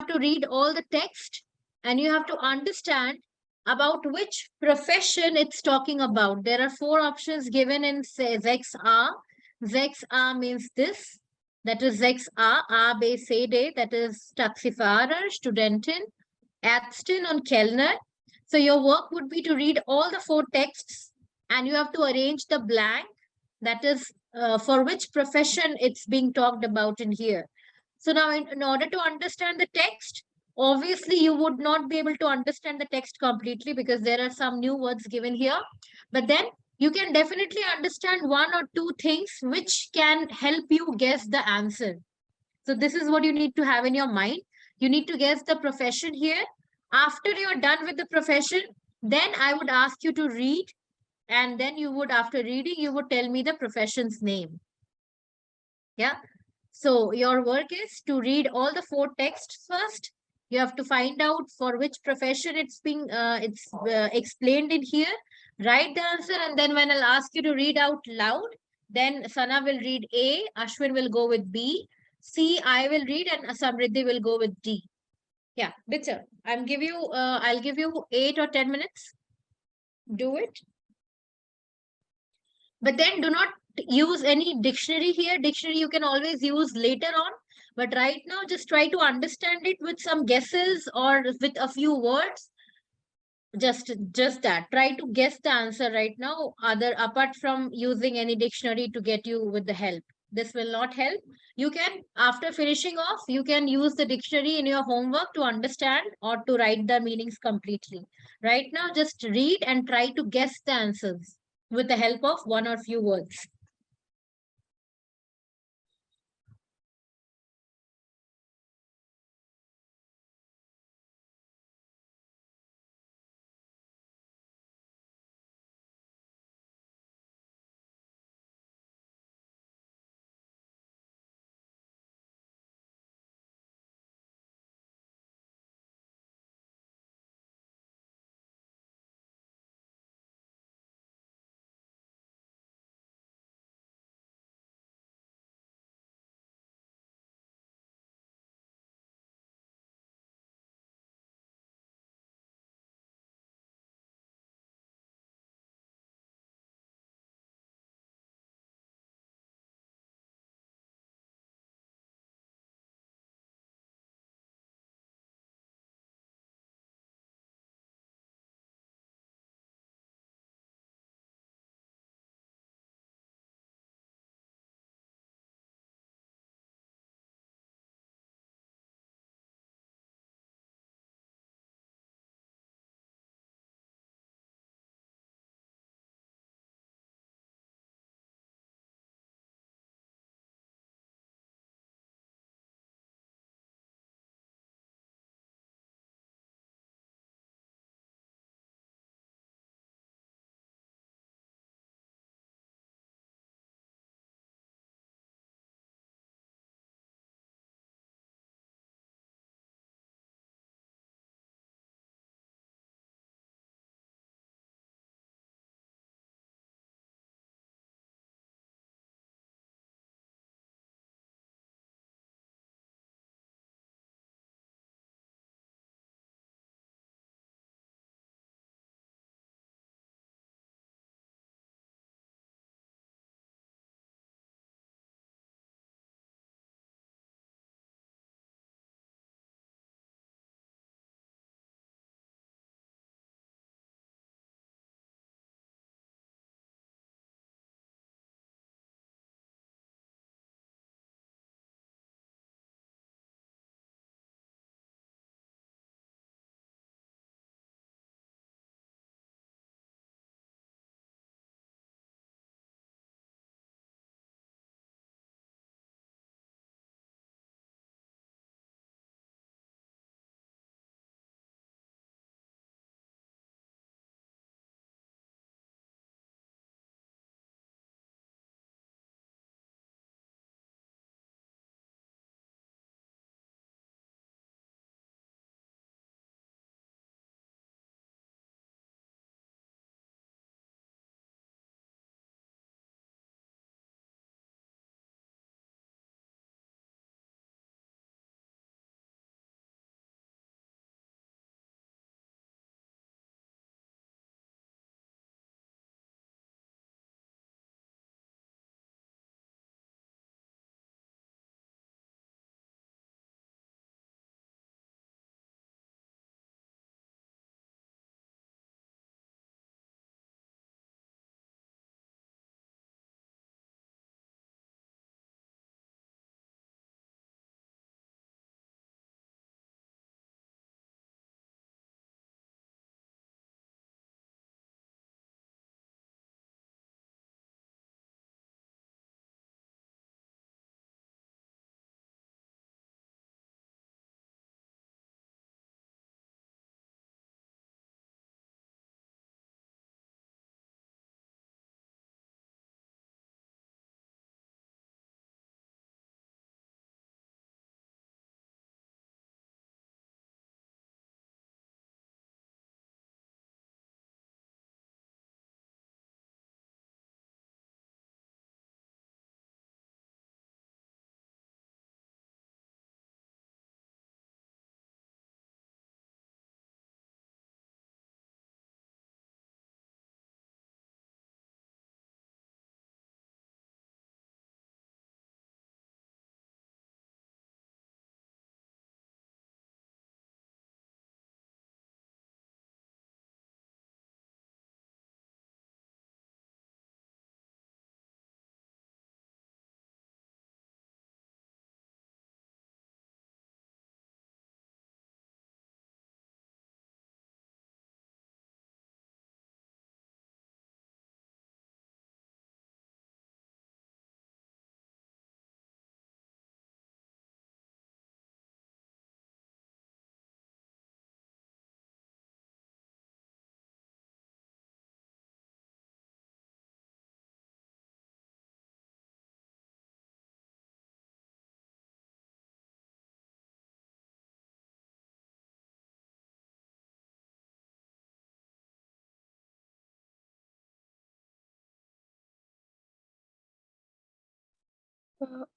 to read all the text and you have to understand about which profession it's talking about. There are four options given in 6a. 6a means this. Dat is 6a, A, B, C, D. That is taxifahrer, Studentin, Ärztin und Kellner. So your work would be to read all the four texts and you have to arrange the blank. That is for which profession it's being talked about in here. So now in order to understand the text, obviously you would not be able to understand the text completely because there are some new words given here. But then you can definitely understand one or two things which can help you guess the answer. So this is what you need to have in your mind. You need to guess the profession here. After you're done with the profession, then I would ask you to read, and then you would, after reading, you would tell me the profession's name. Yeah. So your work is to read all the four texts first. You have to find out for which profession it's being explained in here. Write the answer, and then when I'll ask you to read out loud, then Sana will read A, Ashwin will go with B, C I will read, and Samriddhi will go with D. Yeah, bitter. I'll give you 8 or 10 minutes. Do it. But then do not use any dictionary here. Dictionary you can always use later on. But right now, just try to understand it with some guesses or with a few words. Just that. Try to guess the answer right now, other apart from using any dictionary to get you with the help. This will not help. You can, after finishing off, you can use the dictionary in your homework to understand or to write the meanings completely. Right now, just read and try to guess the answers with the help of one or few words.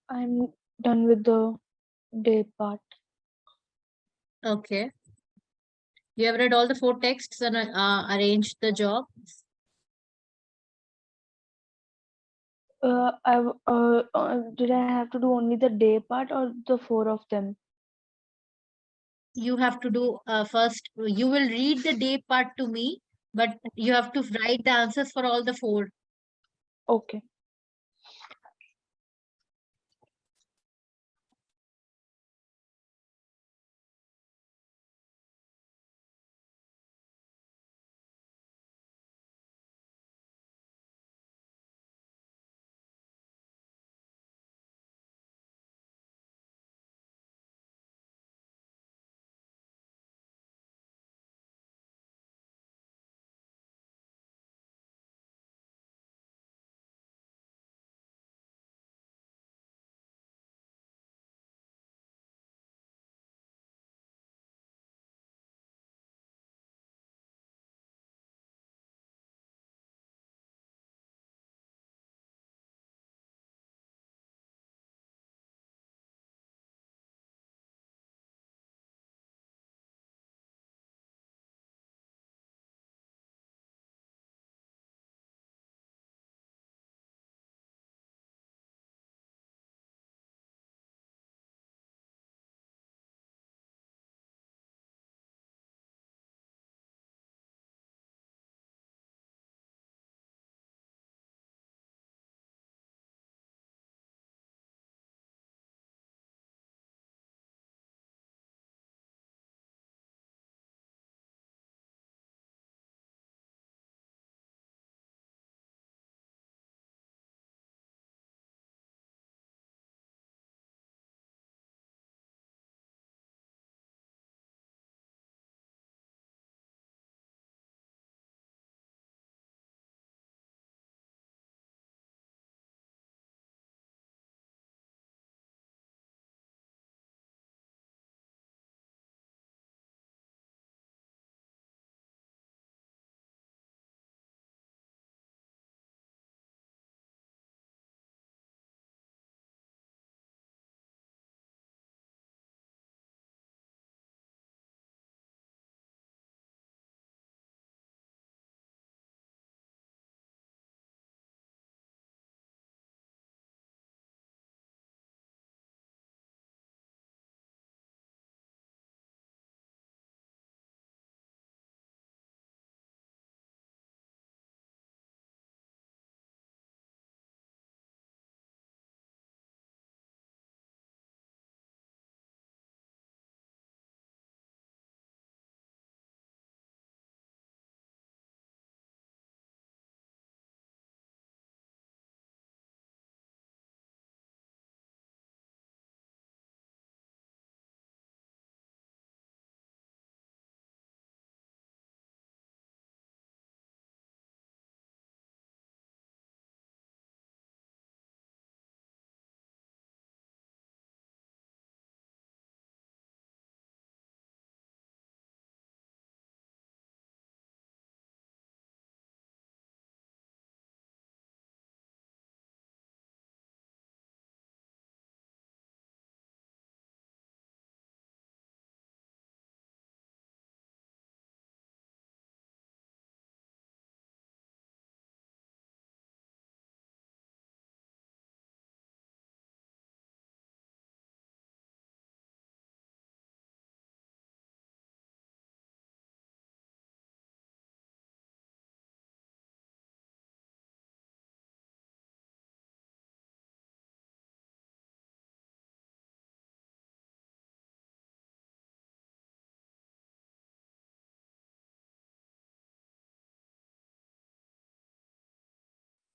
I'm done with the day part. Okay. You have read all the 4 texts and arranged the job. Did I have to do only the day part or the 4 of them? You have to do first, you will read the day part to me, but you have to write the answers for all the 4. Okay.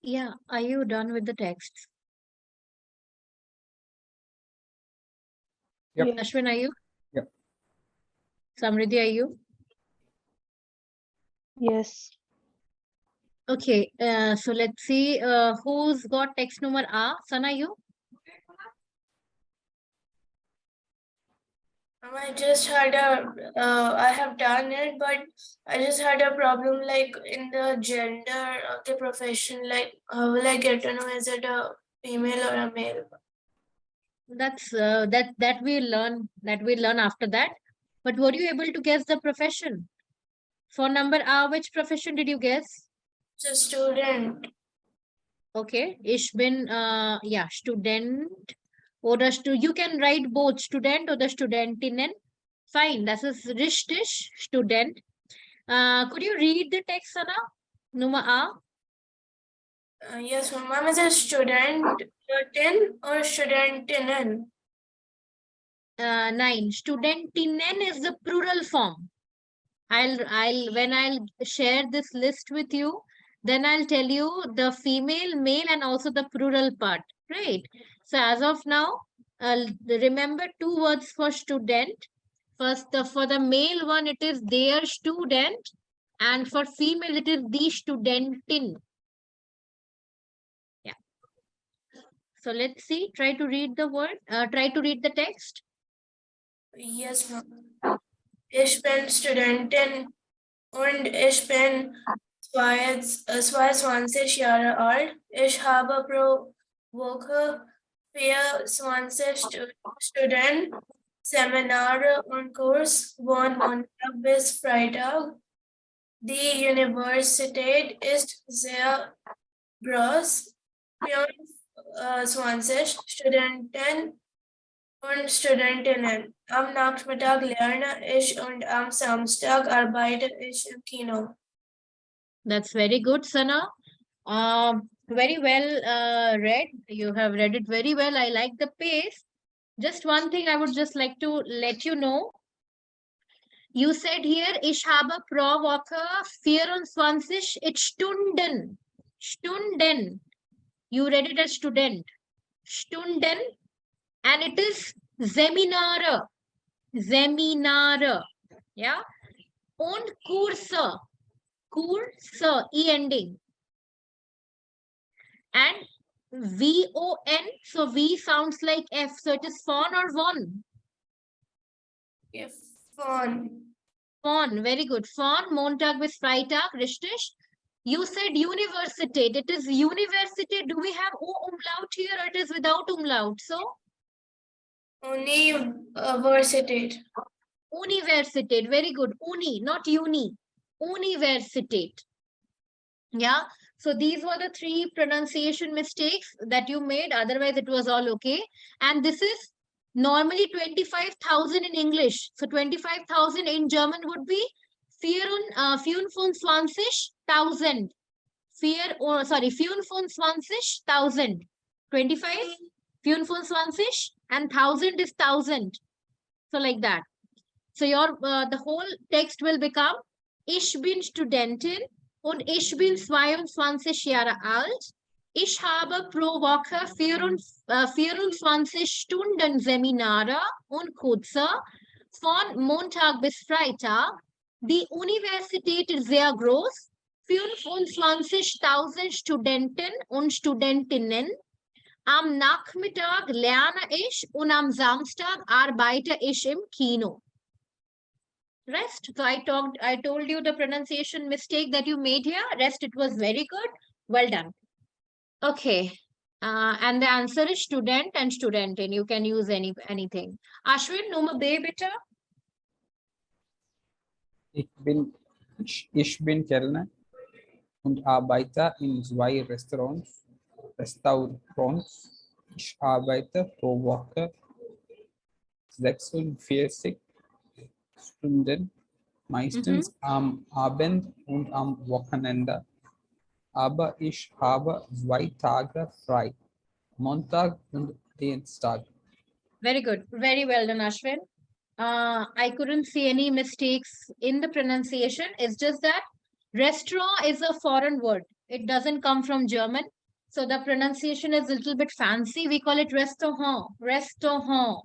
Yeah, are you done with the texts? Yep. Yes. Ashwin, are you? Yep. Samriddhi, are you? Yes. Okay, so let's see who's got text number A. Sana, you? I just had I have done it, but I just had a problem like in the gender of the profession. Like, how will I get to know is it a female or a male? That's that we learn after that. But were you able to guess the profession? For number A, which profession did you guess? It's a student. Okay, ich bin yeah, Student. Oder you can write both Student oder Studentinnen. Fine, das ist richtig, Student. Could you read the text, Sana? Nummer A. Yes, my mom is a student, or studentinnen. 9. Studentinnen is the plural form. When I'll share this list with you, then I'll tell you the female, male, and also the plural part, right? So as of now, remember two words for student. First, for the male one, it is their student, and for female, it is the studentin. Yeah. So let's see. Try to read the word. Try to read the text. Yes, ma'am. Ich bin Studentin und ich bin 22 Jahre alt. Ich habe pro Woche 24 Seminare und Kurs von Montag bis Freitag. Die Universität ist sehr groß. 24 Studenten und Studentinnen. Am Nachmittag lerne ich und am Samstag arbeite ich im Kino. That's very good, Sana. Very well read. You have read it very well. I like the pace. Just one thing I would just like to let you know. You said here, ich habe pro Woche 24 Stunden. Stunden. You read it as student. Stunden. And it is Seminare. Seminare. Yeah. Und Kurse. Kurse. E ending. And VON. So V sounds like F. So it is von or von? Okay, von. Von. Very good. Von Montag bis Freitag. Richtig. You said Universität. It is Universität. Do we have O umlaut here or it is without umlaut? So Universität. Universität. Very good. Uni, not uni. Universität. Yeah. So these were the 3 pronunciation mistakes that you made. Otherwise, it was all okay. And this is normally 25,000 in English. So 25,000 in German would be 24,000. 24,000. 25, 24 and 1,000 is 1,000. So like that. So your the whole text will become Ich bin Studentin und ich bin 22 Jahre alt. Ich habe pro Woche 24 Stunden Seminare und Kurse von Montag bis Freitag. Die Universität ist sehr groß. 25.000 Studenten und Studentinnen. Am Nachmittag lerne ich und am Samstag arbeite ich im Kino. Rest, so I told you the pronunciation mistake that you made here. Rest, it was very good. Well done. Okay. And the answer is student and studentin. You can use anything. Ashwin, Nummer B, bitte. Ich bin Kellner und arbeite in 2 Restaurants. Ich arbeite pro Woche 46 Stunden, meistens am Abend und am Wochenende. Aber ich habe 2 Tage frei, Montag und Dienstag. Very good. Very well done, Ashwin. I couldn't see any mistakes in the pronunciation. It's just that restaurant is a foreign word. It doesn't come from German. So the pronunciation is a little bit fancy. We call it restaurant. Restaurant.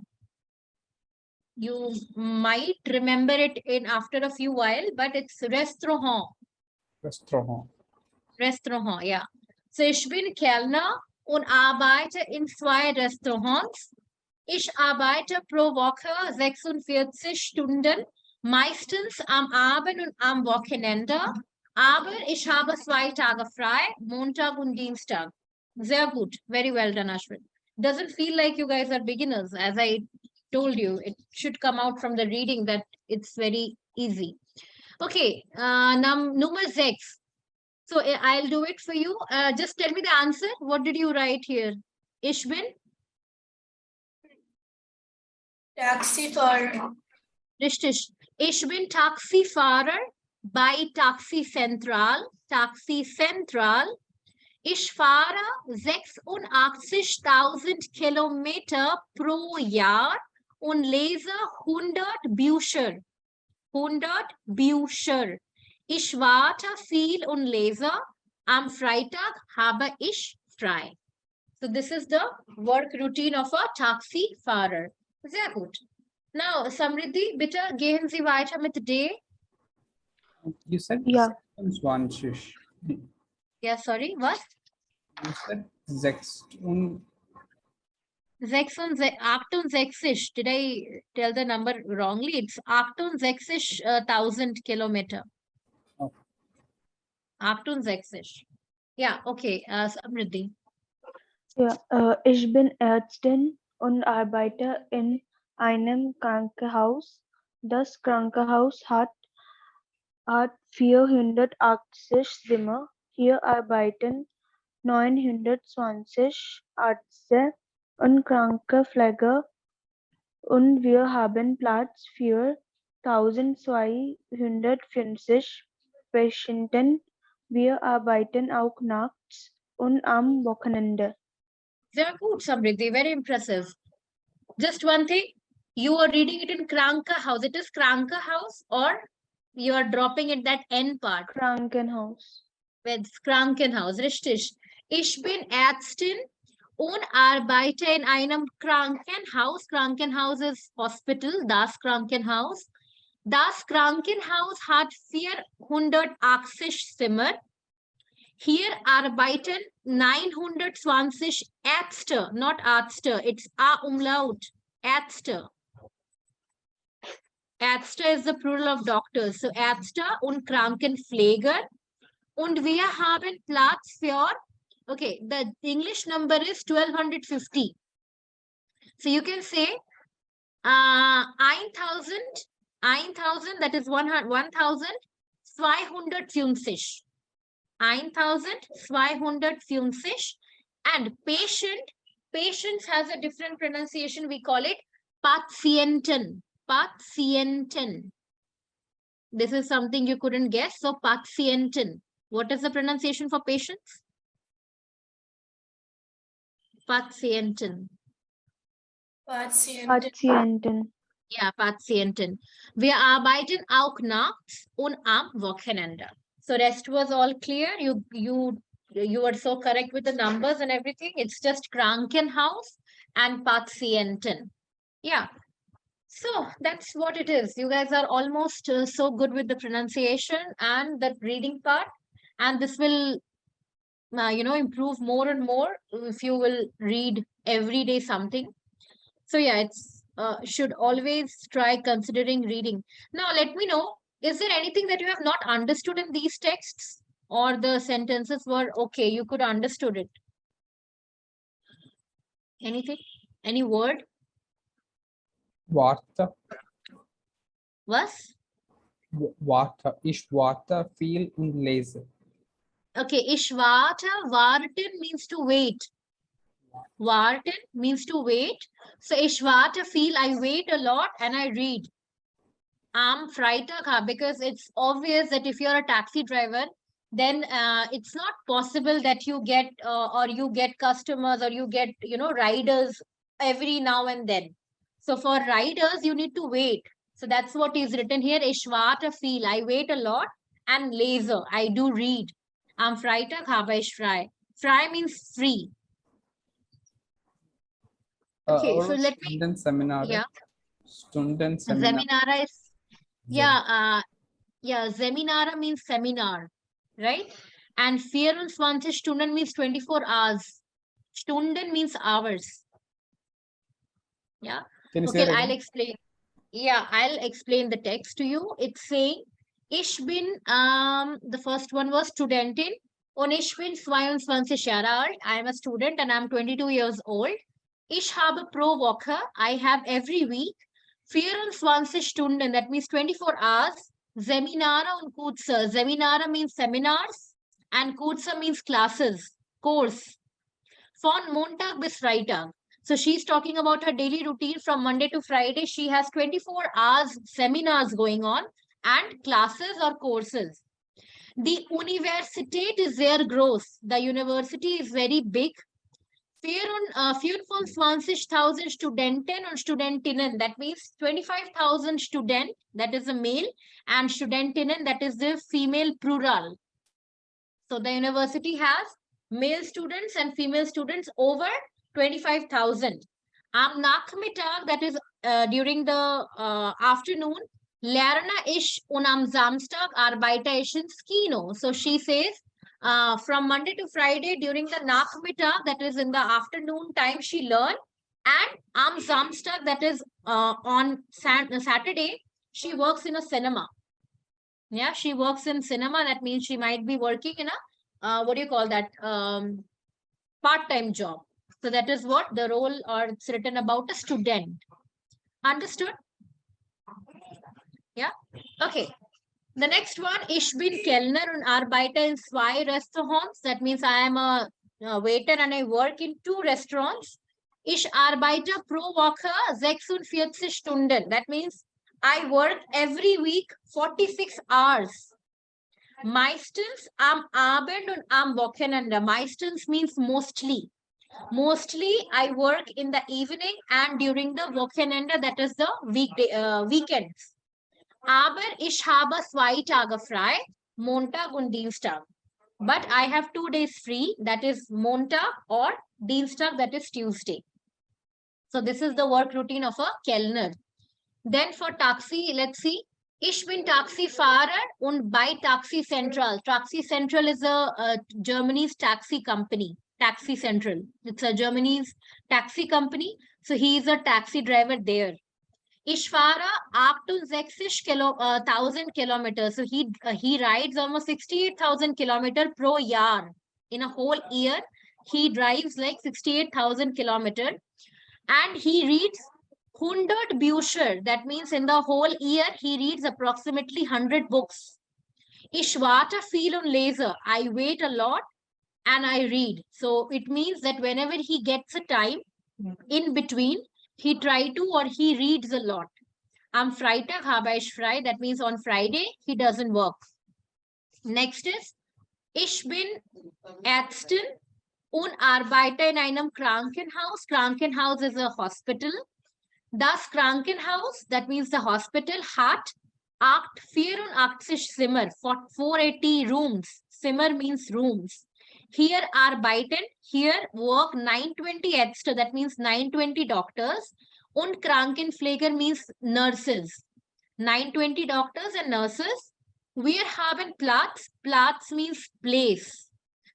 You might remember it in after a few while, but it's restaurant. Restaurant. Restaurant, yeah. So ich bin Kellner und arbeite in 2 Restaurants. Ich arbeite pro Woche 46 Stunden, meistens am Abend und am Wochenende. Aber ich habe 2 Tage frei, Montag und Dienstag. Sehr gut. Very well done, Ashwin. doesn't feel like you guys are beginners. As I told you, it should come out from the reading that it's very easy. Okay, Number 6. So I'll do it for you. Just tell me the answer. What did you write here? Ich bin? Taxifahrer. Richtig. Ich bin Taxifahrer bei Taxi Central. Taxi Central. Ich fahre 86.000 Kilometer pro Jahr und lese 100 Bücher. 100 Bücher. Ich warte viel und lese. Am Freitag habe ich frei. So this is the work routine of a Taxifahrer. Sehr gut. Now, Samriddhi, bitte gehen Sie weiter mit D. You said Yeah. 26. Yeah, sorry, what? You said 68. 68. Did I tell the number wrongly? It's 68.000 Kilometer. Oh. 68. Yeah, okay. Samriddhi. Ja, ich bin Ärztin und arbeite in einem Krankenhaus. Das Krankenhaus hat 480 Zimmer. Hier arbeiten 920 Ärzte und Krankenpfleger und wir haben Platz für 1250 Patienten. Wir arbeiten auch nachts und am Wochenende. Sehr gut, Samriddhi. Very impressive. Just one thing. You are reading it in Krankenhaus. It is Krankenhaus, or you are dropping it that N part. Krankenhaus. With Krankenhaus. Richtig. Ich bin Ärztin und arbeite in einem Krankenhaus. Krankenhaus is hospital. Das Krankenhaus. Das Krankenhaus hat 480 Zimmer. Hier arbeiten 920 Ärzte, not Ärzte. It's A-Umlaut. Ärzte. Ärzte is the plural of doctors. So Ärzte und Krankenpfleger. Und wir haben Platz für, okay, the English number is 1250. So you can say 1000, that is 1250. 1250. And patients has a different pronunciation. We call it Patienten. Patienten. This is something you couldn't guess. So Patienten. What is the pronunciation for patients? Patienten. Patienten. Ja, Patienten. Wir arbeiten auch nachts und am Wochenende. So rest was all clear. You were so correct with the numbers and everything. It's just Krankenhaus and Patienten. Yeah. So that's what it is. You guys are almost so good with the pronunciation and the reading part. And this will, improve more and more if you will read every day something. So yeah, it's should always try considering reading. Now, let me know, is there anything that you have not understood in these texts, or the sentences were okay, you could understood it? Anything? Any word? Warte. Was? Warte. Ich warte viel und lese. Okay, ich warte. Warten means to wait. Warten means to wait. So ich warte viel, I wait a lot and I read. Am Freitag, because it's obvious that if you're a taxi driver, then it's not possible that you get or you get customers or you get riders every now and then. So for riders, you need to wait. So that's what is written here. Ich warte viel, I wait a lot, and lese, I do read. Am Freitag habe ich frei. Frei means free. Okay, so let me. Stundenseminar. Yeah. Stundenseminar. Seminara is. Yeah, Seminara means seminar, right? And 24 Stunden means 24 hours. Stunden means hours. Yeah. Can you Okay, say I'll explain. Yeah, I'll explain the text to you. It's saying, ich bin, the first one was Studentin. Und ich bin 22 Jahre alt. I'm a student and I'm 22 years old. Ich habe pro Woche, I have every week. 24 Stunden, that means 24 hours. Seminare und Kurse. Seminare means seminars and Kurse means classes, course. Von Montag bis Freitag. So she's talking about her daily routine from Monday to Friday. She has 24 hours seminars going on and classes or courses. The Universität ist sehr groß. The university is very big. 24.000 Studenten und Studentinnen. That means 25,000 student, that is a male, and Studentinnen, that is the female plural. So the university has male students and female students over 25,000. Am Nachmittag, that is during the afternoon, lerne ich und am Samstag arbeite ich ins Kino. So she says, from Monday to Friday during the Nachmittag, that is in the afternoon time, she learned. And am Samstag, that is on Saturday, she works in a cinema. Yeah, she works in cinema. That means she might be working in a, what do you call that? Part-time job. So that is what the role, or it's written about a student. Understood? Yeah. Okay. The next one, ich bin Kellner und arbeite in 2 Restaurants. That means I am a waiter and I work in 2 restaurants. Ich arbeite pro Woche 46 Stunden. That means I work every week 46 hours. Meistens am Abend und am Wochenende. Meistens means mostly. Mostly I work in the evening and during the Wochenende, that is the weekends. Aber ich habe 2 Tage frei, Montag und Dienstag. But I have 2 days free, that is Montag or Dienstag, that is Tuesday. So this is the work routine of a Kellner. Then for taxi, let's see. Ich bin Taxifahrer und bei Taxi Central. Taxi Central is a Germany's taxi company. Taxi Central. It's a Germany's taxi company. So he is a taxi driver there. Ich fahre 68,000 kilometers. So he rides almost 68,000 kilometers per year. In a whole year, he drives like 68,000 kilometers. And he reads 100 Bücher. That means in the whole year, he reads approximately 100 books. Ich warte viel und lese. I wait a lot and I read. So it means that whenever he gets a time in between, he try to or he reads a lot. Am Freitag habe ich frei. That means on Friday, he doesn't work. Next is, ich bin Ärztin und arbeite in einem Krankenhaus. Krankenhaus is a hospital. Das Krankenhaus, that means the hospital, hat 84 Zimmer, 480 rooms. Zimmer means rooms. Here arbeiten, here work 920 Ärzte, that means 920 doctors. Und Krankenpfleger means nurses. 920 doctors and nurses. Wir haben Platz. Platz means place.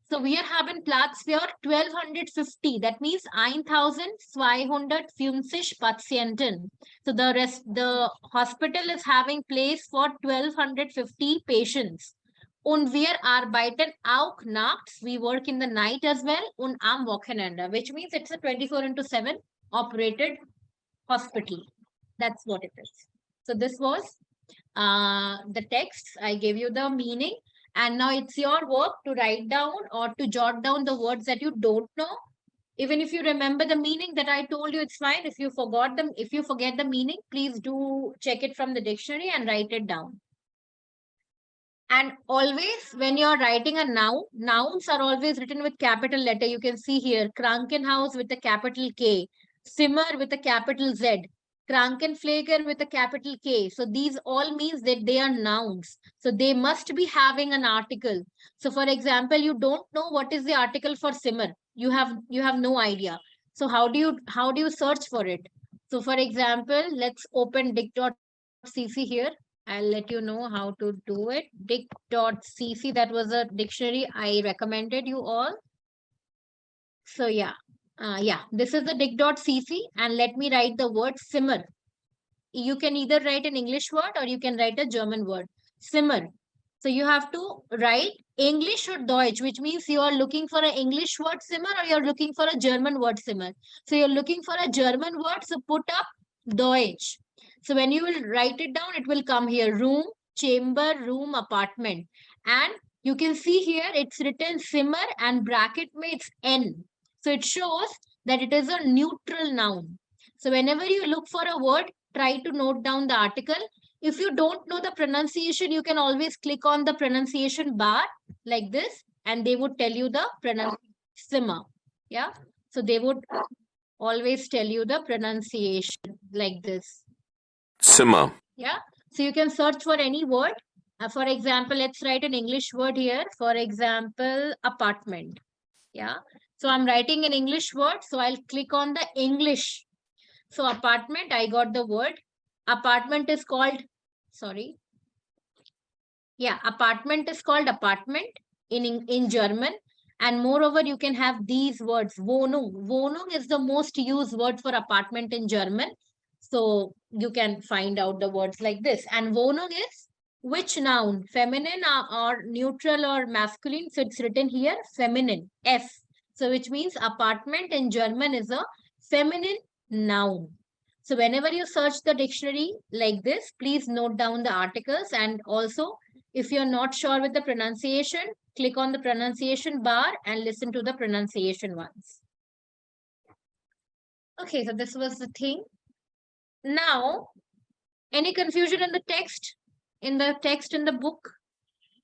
So wir haben Platz für 1250. That means 1250 Patienten. So the hospital is having place for 1250 patients. Und wir arbeiten auch nachts. We work in the night as well. Und am Wochenende, which means it's a 24/7 operated hospital. That's what it is. So this was the text. I gave you the meaning. And now it's your work to write down or to jot down the words that you don't know. Even if you remember the meaning that I told you, it's fine. If you forget the meaning, please do check it from the dictionary and write it down. And always when you're writing a noun, nouns are always written with capital letter. You can see here, Krankenhaus with a capital K, Zimmer with a capital Z, Krankenpfleger with a capital K. So these all means that they are nouns. So they must be having an article. So for example, you don't know what is the article for Zimmer. You have no idea. So how do you search for it? So for example, let's open dict.cc here. I'll let you know how to do it. Dict.cc, that was a dictionary I recommended you all. So yeah. This is the dict.cc, and let me write the word Zimmer. You can either write an English word or you can write a German word. Zimmer. So you have to write English or Deutsch, which means you are looking for an English word simmer or you're looking for a German word simmer. So you're looking for a German word, so put up Deutsch. So when you will write it down, it will come here, room, chamber, room, apartment. And you can see here, it's written simmer and bracket में it's N. So it shows that it is a neutral noun. So whenever you look for a word, try to note down the article. If you don't know the pronunciation, you can always click on the pronunciation bar like this, and they would tell you the pronunciation. Simmer. Yeah. So they would always tell you the pronunciation like this. Simmer. Yeah. So you can search for any word. For example, let's write an English word here. For example, apartment. Yeah. So I'm writing an English word. So I'll click on the English. So apartment, I got the word. Apartment is called, sorry. Yeah, apartment is called apartment in German. And moreover, you can have these words. Wohnung. Wohnung is the most used word for apartment in German. So you can find out the words like this. And Wohnung is which noun? Feminine or neutral or masculine? So it's written here, feminine, F. So which means apartment in German is a feminine noun. So whenever you search the dictionary like this, please note down the articles. And also, if you're not sure with the pronunciation, click on the pronunciation bar and listen to the pronunciation once. Okay, so this was the thing. Now, any confusion in the text? In the book?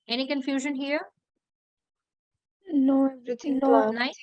Any confusion here? No, everything No, class. nice.